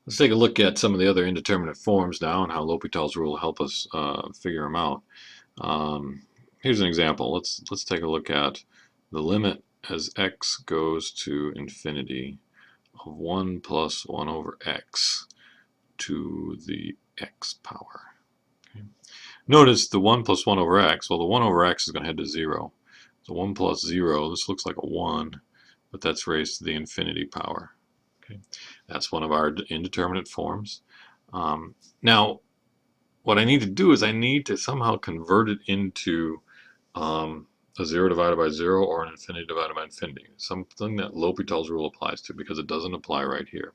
Let's take a look at some of the other indeterminate forms now and how L'Hopital's rule will help us figure them out. Um, Here's an example. Let's take a look at the limit as x goes to infinity of 1 plus 1 over x to the x power. Okay. Notice the 1 plus 1 over x, well the 1 over x is going to head to 0. So 1 plus 0, this looks like a 1, but that's raised to the infinity power. Okay. That's one of our indeterminate forms. Now, what I need to do is I need to somehow convert it into a 0 divided by 0 or an infinity divided by infinity. Something that L'Hopital's rule applies to because it doesn't apply right here.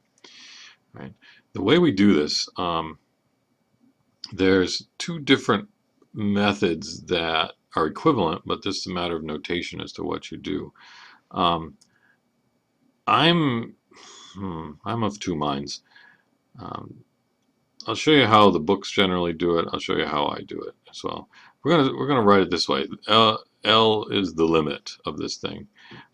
Right? The way we do this, there's two different methods that are equivalent, but this is a matter of notation as to what you do. Um, I'm I'm of two minds. Um, I'll show you how the books generally do it. I'll show you how I do it as well. We're gonna write it this way. L is the limit of this thing.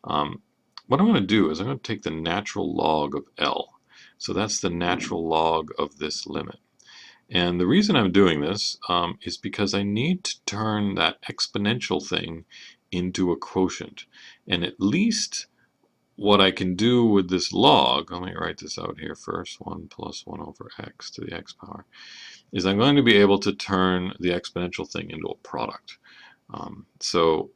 What I'm going to do is I'm going to take the natural log of L. So that's the natural log of this limit. And the reason I'm doing this is because I need to turn that exponential thing into a quotient. And at least what I can do with this log, let me write this out here first, 1 plus 1 over x to the x power, is I'm going to be able to turn the exponential thing into a product. So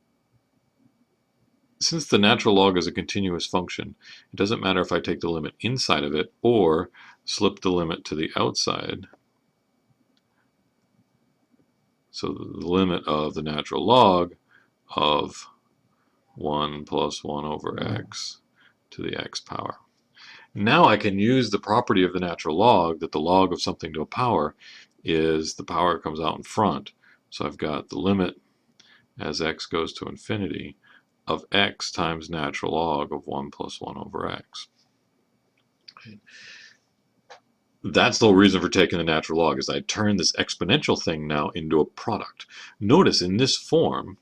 since the natural log is a continuous function, it doesn't matter if I take the limit inside of it or slip the limit to the outside. So the limit of the natural log of 1 plus 1 over x to the x power. Now I can use the property of the natural log that the log of something to a power is the power that comes out in front. So I've got the limit as x goes to infinity of x times natural log of 1 plus 1 over x. Okay. That's the whole reason for taking the natural log is I turn this exponential thing now into a product. Notice in this form,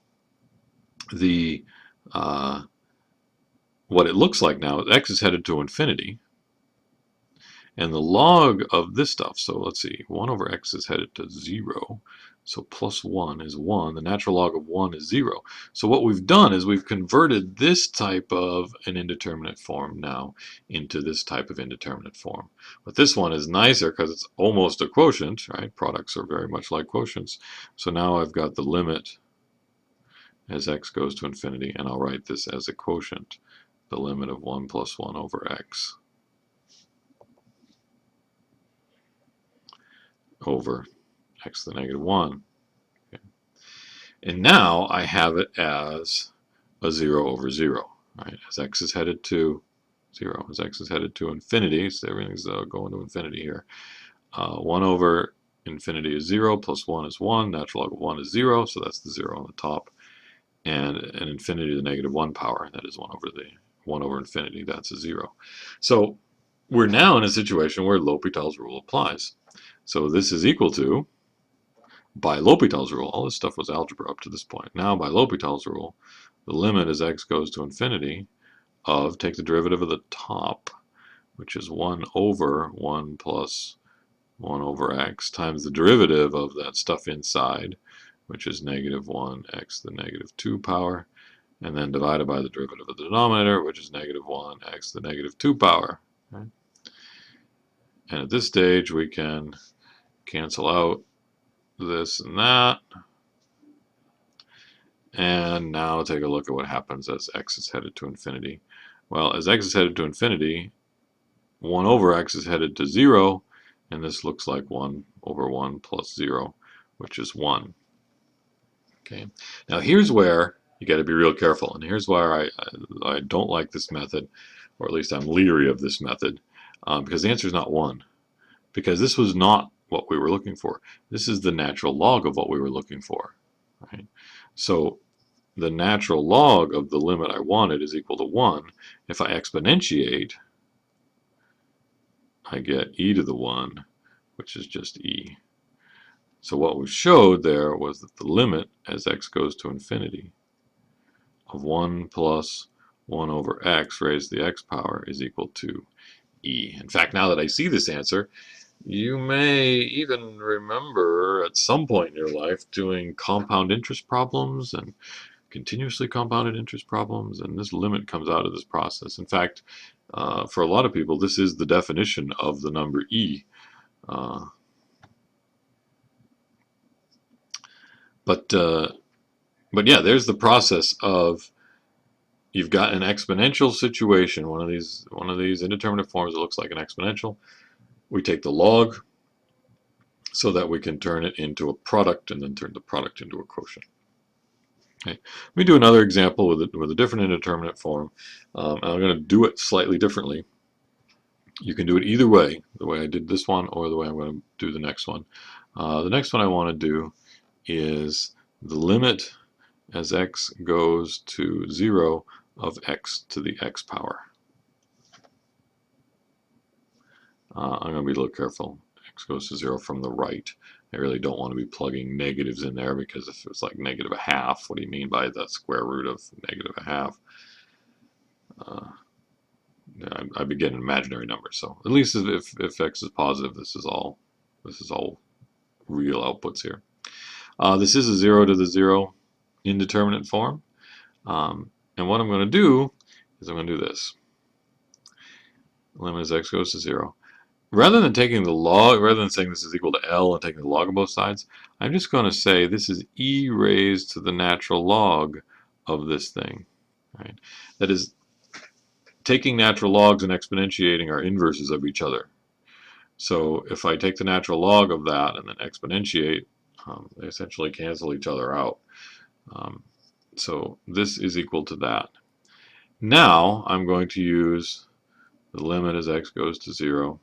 the what it looks like now is x is headed to infinity, and the log of this stuff, so let's see, 1 over x is headed to 0, so plus 1 is 1. The natural log of 1 is 0. So what we've done is we've converted this type of an indeterminate form now into this type of indeterminate form. But this one is nicer because it's almost a quotient, right? Products are very much like quotients. So now I've got the limit as x goes to infinity, and I'll write this as a quotient, the limit of 1 plus 1 over x over x to the negative 1. Okay. And now I have it as a 0 over 0, right? As x is headed to 0, as x is headed to infinity, so everything's going to infinity here. 1 over infinity is 0, plus 1 is 1, natural log of 1 is 0, so that's the 0 on the top. And an infinity to the negative 1 power, that is 1 over infinity, that's a 0. So we're now in a situation where L'Hopital's rule applies. So this is equal to, by L'Hopital's rule, all this stuff was algebra up to this point. Now by L'Hopital's rule, the limit as x goes to infinity of, take the derivative of the top, which is 1 over 1 plus 1 over x, times the derivative of that stuff inside, which is negative 1 x to the negative 2 power, and then divided by the derivative of the denominator, which is negative 1 x to the negative 2 power. Right? And at this stage, we can cancel out this and that. And now take a look at what happens as x is headed to infinity. Well, as x is headed to infinity, 1 over x is headed to 0, and this looks like 1 over 1 plus 0, which is 1. Okay. Now here's where you got to be real careful, and here's why I don't like this method, or at least I'm leery of this method, because the answer is not 1. Because this was not what we were looking for. This is the natural log of what we were looking for. Right? So the natural log of the limit I wanted is equal to 1. If I exponentiate, I get e to the 1, which is just e. So what we showed there was that the limit as x goes to infinity of 1 plus 1 over x raised to the x power is equal to e. In fact, now that I see this answer, you may even remember at some point in your life doing compound interest problems and continuously compounded interest problems, and this limit comes out of this process. In fact, for a lot of people, this is the definition of the number e. But yeah, there's the process of you've got an exponential situation, one of these indeterminate forms that looks like an exponential. We take the log so that we can turn it into a product and then turn the product into a quotient. Okay. Let me do another example with a different indeterminate form. And I'm going to do it slightly differently. You can do it either way, the way I did this one or the way I'm going to do the next one. The next one I want to do is the limit as x goes to 0 of x to the x power. I'm going to be a little careful. X goes to 0 from the right. I really don't want to be plugging negatives in there, because if it's like negative a half, what do you mean by the square root of negative a half? I begin an imaginary number, so at least if x is positive, this is all real outputs here. This is a 0 to the 0 indeterminate form, and what I'm going to do is I'm going to do this. Limit as x goes to 0. Rather than taking the log, rather than saying this is equal to L and taking the log of both sides, I'm just going to say this is e raised to the natural log of this thing. Right? That is, taking natural logs and exponentiating are inverses of each other. So if I take the natural log of that and then exponentiate, they essentially cancel each other out. So this is equal to that. Now I'm going to use the limit as x goes to 0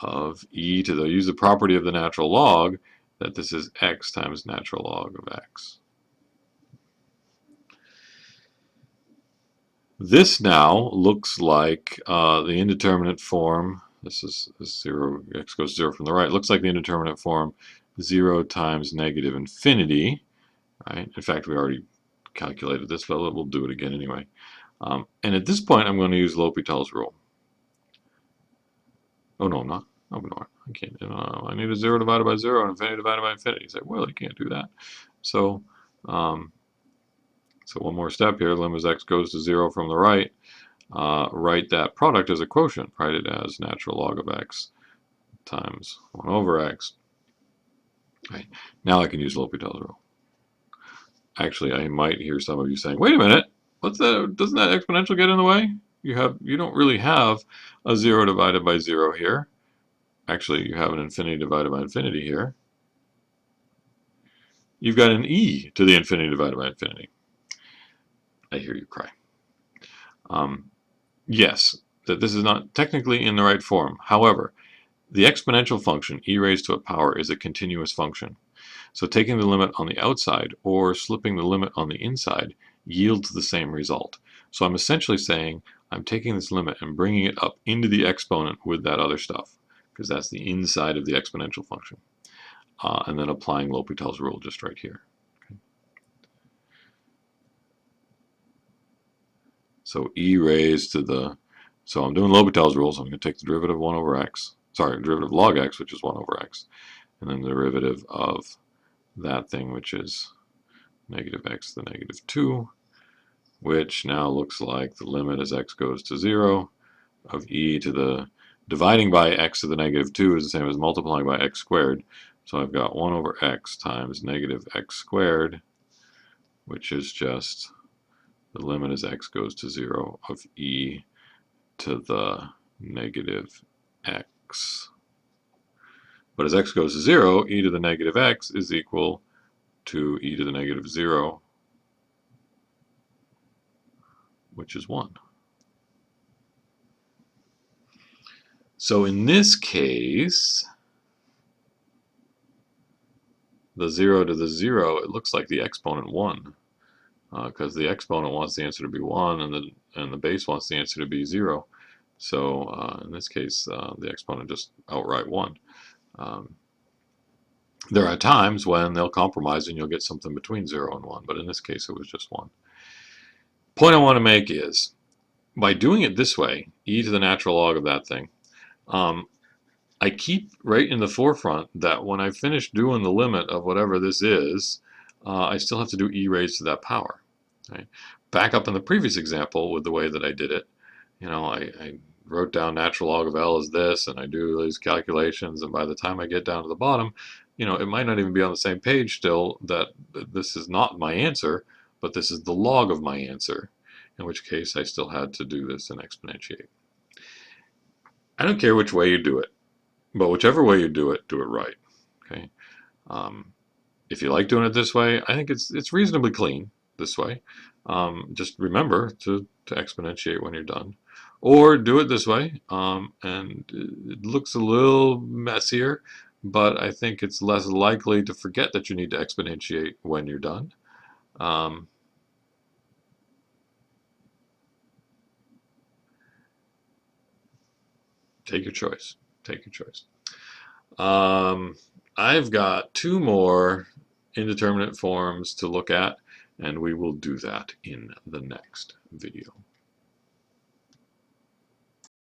of e to the, use the property of the natural log, that this is x times natural log of x. This now looks like the indeterminate form. This is 0, x goes to 0 from the right. Looks like the indeterminate form 0 times negative infinity. Right? In fact, we already calculated this, but we'll do it again anyway. And at this point, I'm going to use L'Hopital's rule. Oh, no, I'm not. Oh, no, I can't. I need a 0 divided by 0 and infinity divided by infinity. You say, well, you can't do that. So, so one more step here. Limit as x goes to 0 from the right. Write that product as a quotient. Write it as natural log of x times 1 over x. Right. Now I can use L'Hopital's rule. Actually, I might hear some of you saying, wait a minute, what's that? Doesn't that exponential get in the way? You don't really have a 0 divided by 0 here. Actually, you have an infinity divided by infinity here. You've got an e to the infinity divided by infinity. I hear you cry. Yes, that this is not technically in the right form. However, the exponential function, e raised to a power, is a continuous function. So taking the limit on the outside or slipping the limit on the inside yields the same result. So I'm essentially saying I'm taking this limit and bringing it up into the exponent with that other stuff, because that's the inside of the exponential function. And then applying L'Hopital's rule just right here. Okay. So e raised to the, so I'm doing L'Hopital's rule, so I'm going to take the derivative of 1 over x, sorry, derivative of log x, which is 1 over x, and then the derivative of that thing, which is negative x to the negative 2, which now looks like the limit as x goes to 0 of e to the, dividing by x to the negative 2 is the same as multiplying by x squared. So I've got 1 over x times negative x squared, which is just the limit as x goes to 0 of e to the negative x. But as x goes to 0, e to the negative x is equal to e to the negative 0, which is 1. So in this case, the 0 to the 0, it looks like the exponent 1, because the exponent wants the answer to be 1 and the base wants the answer to be 0. So in this case, the exponent just outright 1. There are times when they'll compromise and you'll get something between 0 and 1, but in this case it was just 1. Point I want to make is, by doing it this way, e to the natural log of that thing, I keep right in the forefront that when I finish doing the limit of whatever this is, I still have to do e raised to that power. Right? Back up in the previous example with the way that I did it, I wrote down natural log of L as this, and I do these calculations, and by the time I get down to the bottom, it might not even be on the same page still that this is not my answer, but this is the log of my answer, in which case I still had to do this and exponentiate. I don't care which way you do it, but whichever way you do it right. Okay. If you like doing it this way, I think it's reasonably clean this way. Just remember to exponentiate when you're done. Or do it this way, and it looks a little messier, but I think it's less likely to forget that you need to exponentiate when you're done. Take your choice. Take your choice. I've got 2 more indeterminate forms to look at, and we will do that in the next video.